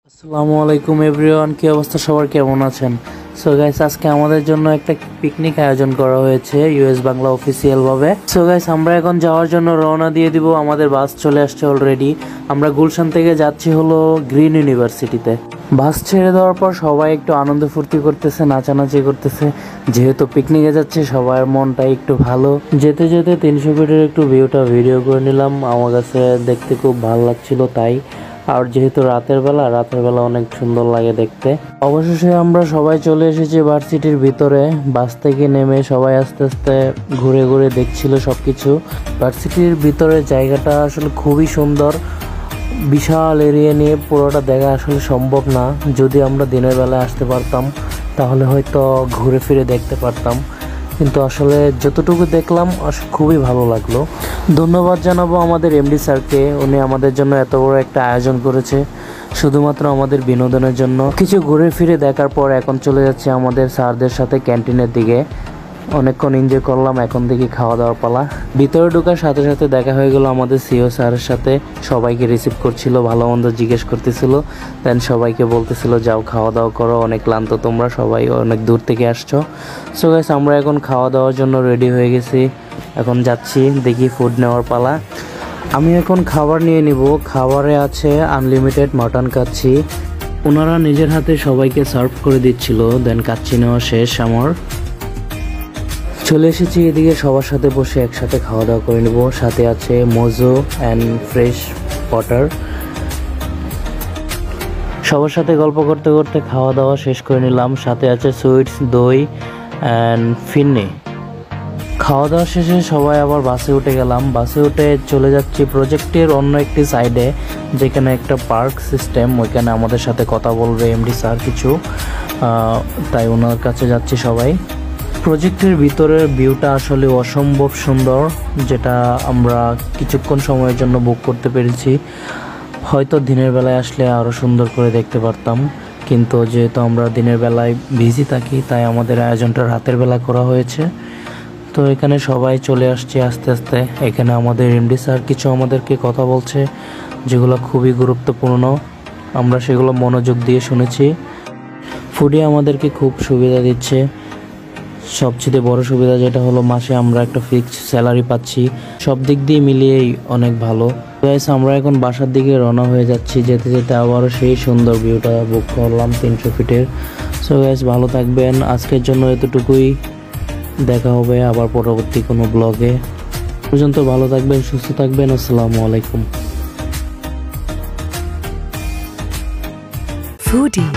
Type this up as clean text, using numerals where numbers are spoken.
আসসালামু আলাইকুম এভরিওয়ান, কি অবস্থা সবার, কেমন আছেন? সো গাইস, আজকে আমাদের জন্য একটা পিকনিক আয়োজন করা হয়েছে ইউএস বাংলা অফিসিয়াল ভাবে। সো গাইস, আমরা এখন যাওয়ার জন্য রওনা দিয়ে দিব। আমাদের বাস চলে আসছে অলরেডি। আমরা গুলশান থেকে যাচ্ছি হলো গ্রিন ইউনিভার্সিটিতে। বাস ছেড়ে দেওয়ার পর সবাই একটু আনন্দ ফুর্তি করতেছে, নাচানাচি করতেছে। যেহেতু পিকনিকে যাচ্ছে, সবার মনটাই একটু ভালো। যেতে যেতে 300 ফিটের একটু ভিডিও করে নিলাম। আমার কাছে দেখতে খুব ভালো লাগছিল তাই। আর যেহেতু রাতের বেলা অনেক সুন্দর লাগে দেখতে। অবশেষে আমরা সবাই চলে এসেছি ভার্সিটির ভিতরে। বাস থেকে নেমে সবাই আস্তে আস্তে ঘুরে ঘুরে দেখছিল সবকিছু। ভার্সিটির ভিতরে জায়গাটা আসলে খুবই সুন্দর। বিশাল এরিয়া নিয়ে পুরোটা দেখা আসলে সম্ভব না। যদি আমরা দিনের বেলায় আসতে পারতাম তাহলে হয়তো ঘুরে ফিরে দেখতে পারতাম, কিন্তু আসলে যতটুকু দেখলাম খুবই ভালো লাগলো। ধন্যবাদ জানাবো আমাদের এমডি স্যারকে, উনি আমাদের জন্য এত বড় একটা আয়োজন করেছে শুধুমাত্র আমাদের বিনোদনের জন্য। কিছু ঘুরে ফিরে দেখার পর এখন চলে যাচ্ছে আমাদের স্যারদের সাথে ক্যান্টিনের দিকে। অনেকক্ষণ এনজয় করলাম, এখন দেখি খাওয়া দাওয়ার পালা। ভিতরে ঢোকার সাথে সাথে দেখা হয়ে গেল আমাদের সিও স্যারের সাথে। সবাইকে রিসিভ করছিল, ভালো মন্দ জিজ্ঞেস করতেছিল, দেন সবাইকে বলতেছিল যাও খাওয়া দাওয়া করো, অনেক ক্লান্ত তোমরা, সবাই অনেক দূর থেকে আসছো। সো গাইস, আমরা এখন খাওয়া দাওয়ার জন্য রেডি হয়ে গেছি। এখন যাচ্ছি, দেখি ফুড নেওয়ার পালা। আমি এখন খাবার নিয়ে নিব। খাবারে আছে আনলিমিটেড মাটন কাচ্চি। ওনারা নিজের হাতে সবাইকে সার্ভ করে দিচ্ছিল। দেন কাচ্চি নেওয়া শেষ আমার। চলে এসেছি এদিকে, সবার সাথে বসে একসাথে খাওয়া দাওয়া করে নেব। সাথে আছে মোজো অ্যান্ড ফ্রেশ ওয়াটার। সবার সাথে গল্প করতে করতে খাওয়া দাওয়া শেষ করে নিলাম। সাথে আছে সুইটস, দই অ্যান্ড ফিরনি। খাওয়া দাওয়া শেষে সবাই আবার বাসে উঠে গেলাম। বাসে উঠে চলে যাচ্ছি প্রজেক্টের অন্য একটি সাইডে, যেখানে একটা পার্ক সিস্টেম। ওইখানে আমাদের সাথে কথা বলবে এমডি স্যার কিছু, তাই ওনার কাছে যাচ্ছি সবাই। প্রজেক্টের ভিতরের ভিউটা আসলে অসম্ভব সুন্দর, যেটা আমরা কিছুক্ষণ সময়ের জন্য বুক করতে পেরেছি। হয়তো দিনের বেলায় আসলে আরও সুন্দর করে দেখতে পারতাম, কিন্তু যেহেতু আমরা দিনের বেলায় বিজি থাকি তাই আমাদের আয়োজনটা রাতের বেলা করা হয়েছে। তো এখানে সবাই চলে আসছে আস্তে আস্তে। এখানে আমাদের এমডি স্যার কিছু আমাদেরকে কথা বলছে, যেগুলো খুবই গুরুত্বপূর্ণ। আমরা সেগুলো মনোযোগ দিয়ে শুনেছি। ফুডি আমাদেরকে খুব সুবিধা দিচ্ছে। সবচেয়ে বড় সুবিধা যেটা হলো, মাসে আমরা একটা ফিক্সড স্যালারি পাচ্ছি। সব দিক দিয়ে মিলিয়েই অনেক ভালো। গাইস, আমরা এখন বাসার দিকে রওনা হয়ে যাচ্ছি। যেতে যেতে আবারও সেই সুন্দর ভিউটা বুক করলাম 300 ফিটের। সো গাইস, ভালো থাকবেন। আজকের জন্য এতটুকুই। দেখা হবে আবার পরবর্তী কোনো ব্লগে। পর্যন্ত ভালো থাকবেন, সুস্থ থাকবেন। আসসালামু আলাইকুম। Foodie.